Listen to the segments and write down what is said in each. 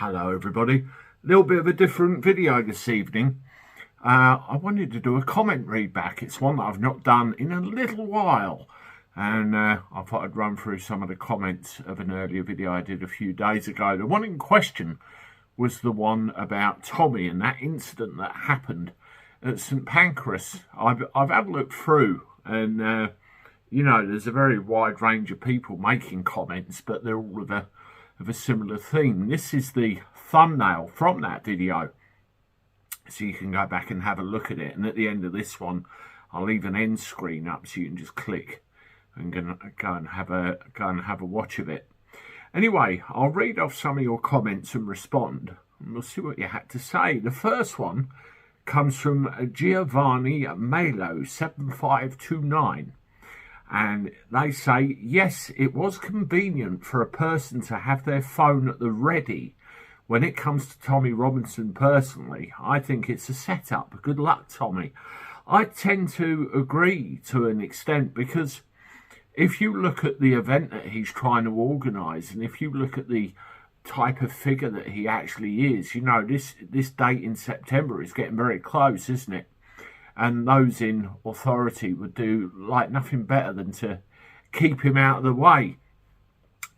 Hello everybody, a little bit of a different video this evening. I wanted to do a comment read back. It's one that I've not done in a little while, and I thought I'd run through some of the comments of an earlier video I did a few days ago. The one in question was the one about Tommy and that incident that happened at St Pancras. I've had a look through, and you know, there's a very wide range of people making comments, but they're all of a similar theme. This is the thumbnail from that video, so you can go back and have a look at it. And at the end of this one, I'll leave an end screen up so you can just click and go and have a watch of it. Anyway, I'll read off some of your comments and respond, and we'll see what you had to say. The first one comes from Giovanni Melo 7529. And they say, yes, it was convenient for a person to have their phone at the ready. When it comes to Tommy Robinson personally, I think it's a setup. Good luck, Tommy. I tend to agree to an extent, because if you look at the event that he's trying to organise, and if you look at the type of figure that he actually is, you know, this date in September is getting very close, isn't it? And those in authority would do like nothing better than to keep him out of the way.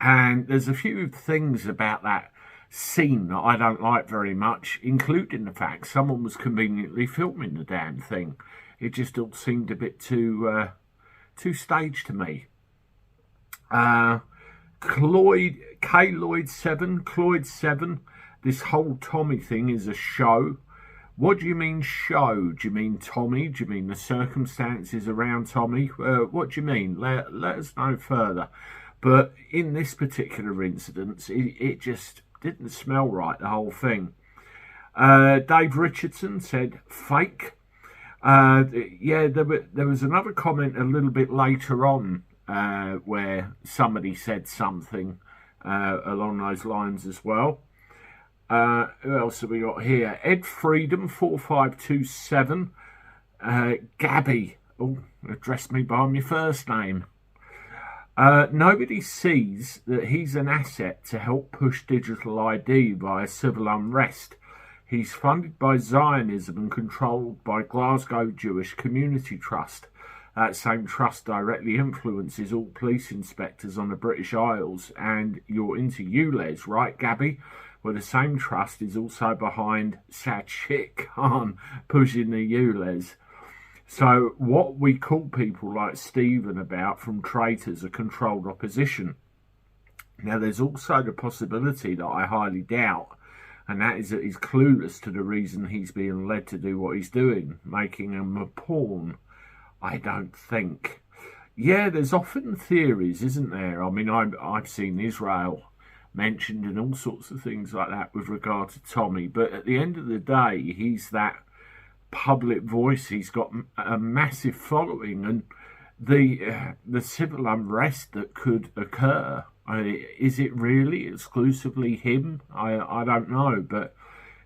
And there's a few things about that scene that I don't like very much, including the fact someone was conveniently filming the damn thing. It just all seemed a bit too staged to me. Cloyd 7, this whole Tommy thing is a show. What do you mean show? Do you mean Tommy? Do you mean the circumstances around Tommy? What do you mean? Let us know further. But in this particular incident, it just didn't smell right, the whole thing. Dave Richardson said fake. Yeah, there was another comment a little bit later on where somebody said something along those lines as well. Who else have we got here? Ed Freedom 4527. Gabby, address me by my first name. Nobody sees that he's an asset to help push digital ID via civil unrest. He's funded by Zionism and controlled by Glasgow Jewish Community Trust. That same trust directly influences all police inspectors on the British Isles. And you're into ULEZ, right, Gabby? Well, the same trust is also behind Sadiq Khan pushing the ULEZ. So what we call people like Stephen about from traitors are controlled opposition. Now, there's also the possibility that I highly doubt, and that is that he's clueless to the reason he's being led to do what he's doing, making him a pawn. I don't think. Yeah, there's often theories, isn't there? I mean, I've seen Israel mentioned and all sorts of things like that with regard to Tommy, but at the end of the day, he's that public voice. He's got a massive following, and the civil unrest that could occur, is it really exclusively him? I don't know, but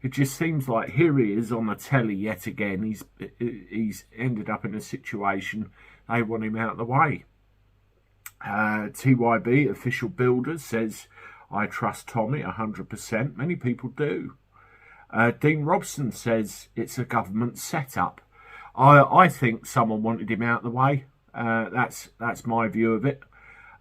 it just seems like here he is on the telly yet again. He's ended up in a situation they want him out of the way. TYB Official Builders says, I trust Tommy 100%. Many people do. Dean Robson says it's a government setup. I think someone wanted him out of the way. That's my view of it.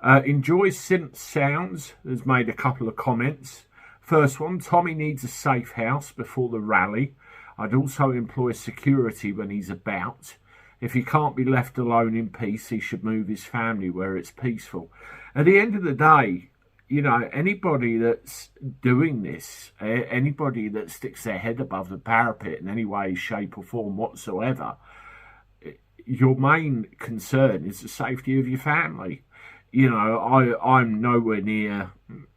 Enjoy Synth Sounds has made a couple of comments. First one, Tommy needs a safe house before the rally. I'd also employ security when he's about. If he can't be left alone in peace, he should move his family where it's peaceful. At the end of the day, you know, anybody that's doing this, anybody that sticks their head above the parapet in any way, shape or form whatsoever, your main concern is the safety of your family. You know, I'm nowhere near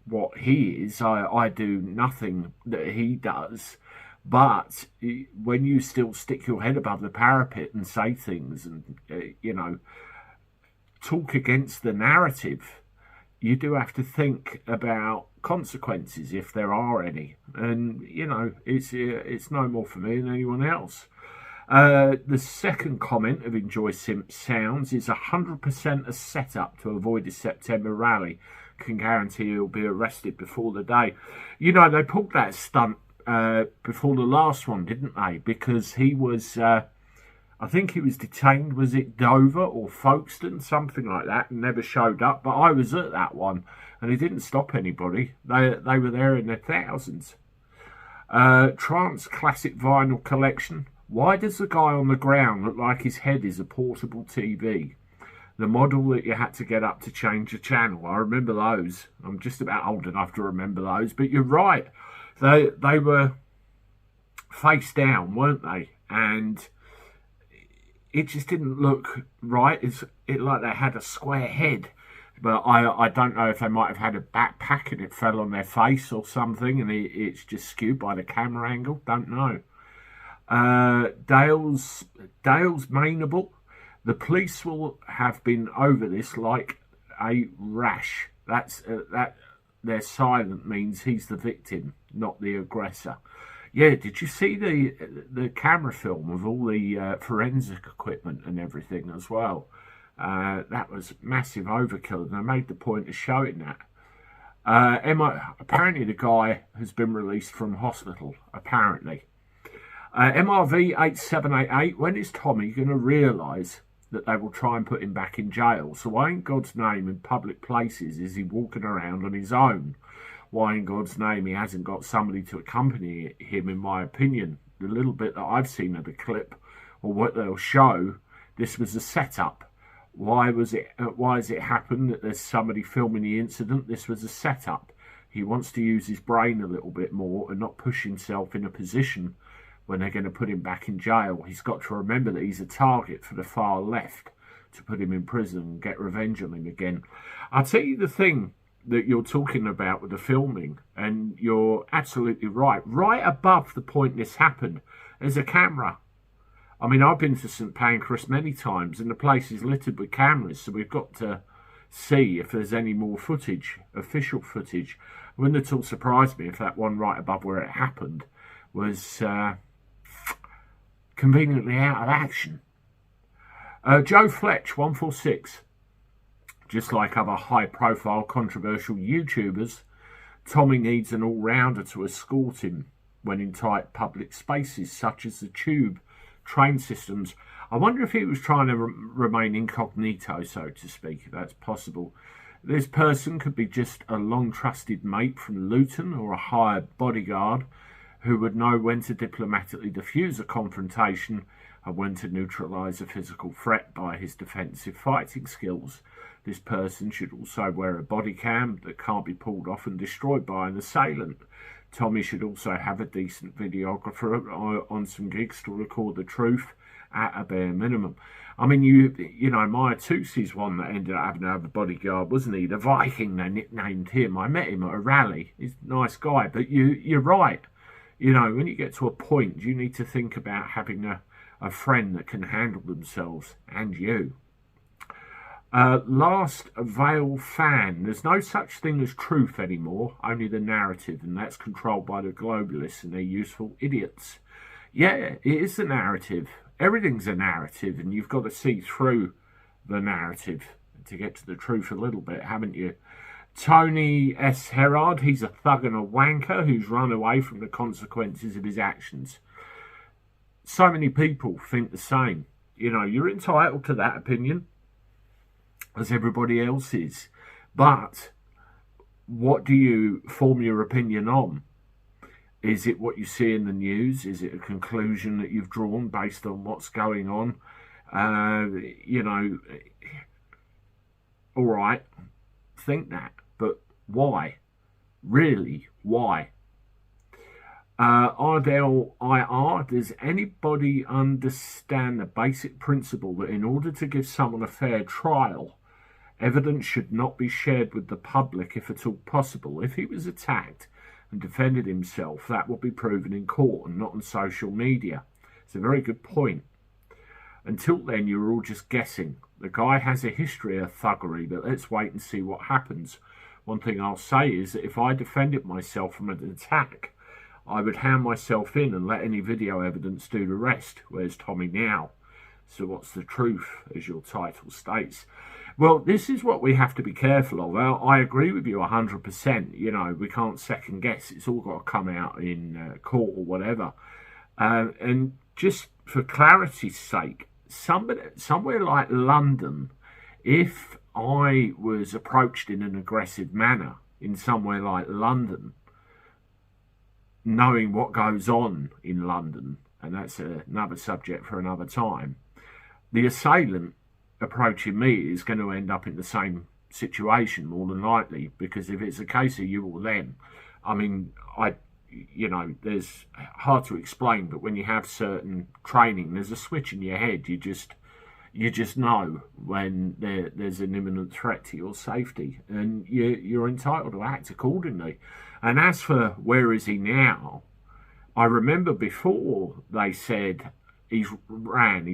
what he is. I do nothing that he does. But when you still stick your head above the parapet and say things and, you know, talk against the narrative, you do have to think about consequences if there are any. And, you know, it's no more for me than anyone else. The second comment of Enjoy Simp Sounds is 100% a setup to avoid a September rally. can guarantee he'll be arrested before the day. You know, they pulled that stunt before the last one, didn't they? Because he was, I think he was detained, was it Dover or Folkestone, something like that, and never showed up. But I was at that one, and he didn't stop anybody. They were there in their thousands. Trance classic vinyl collection. Why does the guy on the ground look like his head is a portable TV? The model that you had to get up to change the channel. I remember those. I'm just about old enough to remember those. But you're right. They were face down, weren't they? And it just didn't look right. It like they had a square head. But I don't know if they might have had a backpack and it fell on their face or something, and it's just skewed by the camera angle. Don't know. Dale's Mainable. The police will have been over this like a rash. That their silent means he's the victim, not the aggressor. Yeah, did you see the camera film of all the forensic equipment and everything as well? That was massive overkill, and I made the point of showing that. Apparently the guy has been released from hospital, apparently. MRV 8788, when is Tommy going to realise that they will try and put him back in jail? So why in God's name in public places is he walking around on his own? Why in God's name he hasn't got somebody to accompany him, in my opinion? The little bit that I've seen of the clip, or what they'll show, this was a setup. Why has it happened that there's somebody filming the incident? This was a setup. He wants to use his brain a little bit more and not push himself in a position when they're going to put him back in jail. He's got to remember that he's a target for the far left to put him in prison and get revenge on him again. I'll tell you the thing that you're talking about with the filming, and you're absolutely right. Right above the point this happened, there's a camera. I mean, I've been to St Pancras many times, and the place is littered with cameras, so we've got to see if there's any more footage, official footage. It wouldn't at all surprise me if that one right above where it happened was conveniently out of action. Joe Fletch, 146. Just like other high-profile, controversial YouTubers, Tommy needs an all-rounder to escort him when in tight public spaces, such as the tube, train systems. I wonder if he was trying to remain incognito, so to speak, if that's possible. This person could be just a long-trusted mate from Luton or a hired bodyguard who would know when to diplomatically diffuse a confrontation and when to neutralise a physical threat by his defensive fighting skills. This person should also wear a body cam that can't be pulled off and destroyed by an assailant. Tommy should also have a decent videographer on some gigs to record the truth at a bare minimum. I mean, you know, Maya Tussi's one that ended up having to have a bodyguard, wasn't he? The Viking, they nicknamed him. I met him at a rally. He's a nice guy, but you're right. You know, when you get to a point, you need to think about having a friend that can handle themselves, and you. Last Veil fan. There's no such thing as truth anymore, only the narrative, and that's controlled by the globalists and their useful idiots. Yeah, it is the narrative. Everything's a narrative, and you've got to see through the narrative to get to the truth a little bit, haven't you? Tony S. Herard, he's a thug and a wanker who's run away from the consequences of his actions. So many people think the same. You know, you're entitled to that opinion, as everybody else is. But what do you form your opinion on? Is it what you see in the news? Is it a conclusion that you've drawn based on what's going on? You know, all right, think that. But why? Really, why? Ardell IR, does anybody understand the basic principle that in order to give someone a fair trial, evidence should not be shared with the public if at all possible? If he was attacked and defended himself, that will be proven in court and not on social media. It's a very good point. Until then, you're all just guessing. The guy has a history of thuggery, but let's wait and see what happens. One thing I'll say is that if I defended myself from an attack, I would hand myself in and let any video evidence do the rest. Where's Tommy now? So what's the truth, as your title states? Well, this is what we have to be careful of. I agree with you 100%. You know, we can't second guess. It's all got to come out in court or whatever. And just for clarity's sake, somewhere like London, if I was approached in an aggressive manner in somewhere like London, knowing what goes on in London, and that's another subject for another time, the assailant approaching me is going to end up in the same situation more than likely, because if it's a case of you or them, I mean, there's hard to explain, but when you have certain training, there's a switch in your head. You just know when there's an imminent threat to your safety, and you're entitled to act accordingly. And as for where is he now, I remember before they said he's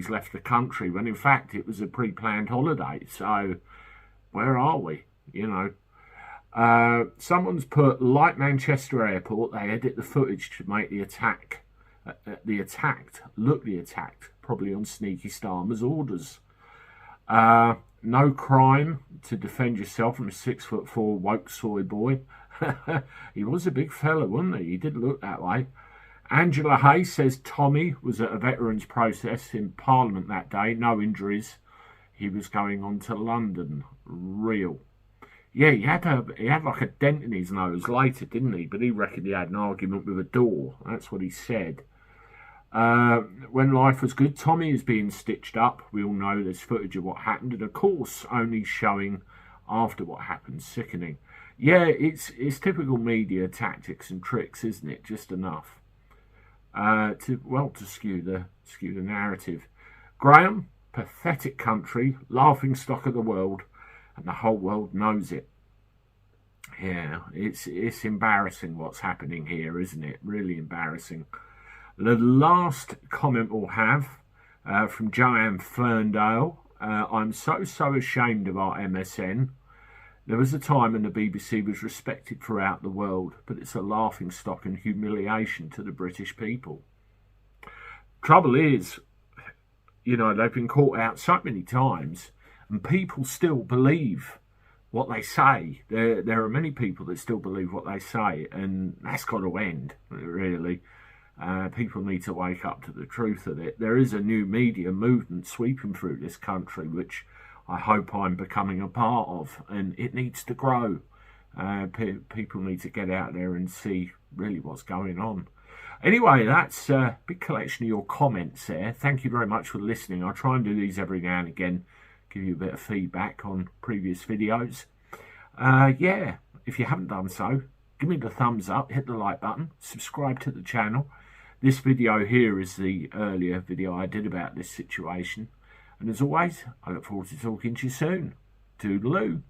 left the country, when in fact it was a pre-planned holiday. So where are we? Someone's put, like Manchester Airport, they edit the footage to make the attacked look the attacked, probably on Sneaky Starmer's orders. No crime to defend yourself from a 6'4" woke soy boy. He was a big fella, wasn't he? He did look that way. Angela Hay says Tommy was at a veterans process in Parliament that day. No injuries. He was going on to London. Real. Yeah, he had like a dent in his nose later, didn't he? But he reckoned he had an argument with a door. That's what he said. When life was good, Tommy is being stitched up. We all know there's footage of what happened, and of course only showing after what happened. Sickening. Yeah, it's typical media tactics and tricks, isn't it? Just enough to skew the narrative. Graham, pathetic country, laughing stock of the world, and the whole world knows it. Yeah, it's embarrassing what's happening here, isn't it? Really embarrassing. The last comment we'll have from Joanne Ferndale. I'm so ashamed of our MSN. There was a time when the BBC was respected throughout the world, but it's a laughing stock and humiliation to the British people. Trouble is, they've been caught out so many times, and people still believe what they say. There are many people that still believe what they say, and that's got to end, really. People need to wake up to the truth of it. There is a new media movement sweeping through this country, which I hope I'm becoming a part of, and it needs to grow. People need to get out there and see really what's going on. Anyway, that's a big collection of your comments there. Thank you very much for listening. I try and do these every now and again, give you a bit of feedback on previous videos. If you haven't done so, give me the thumbs up, hit the like button, subscribe to the channel. This video here is the earlier video I did about this situation. And as always, I look forward to talking to you soon. Toodaloo.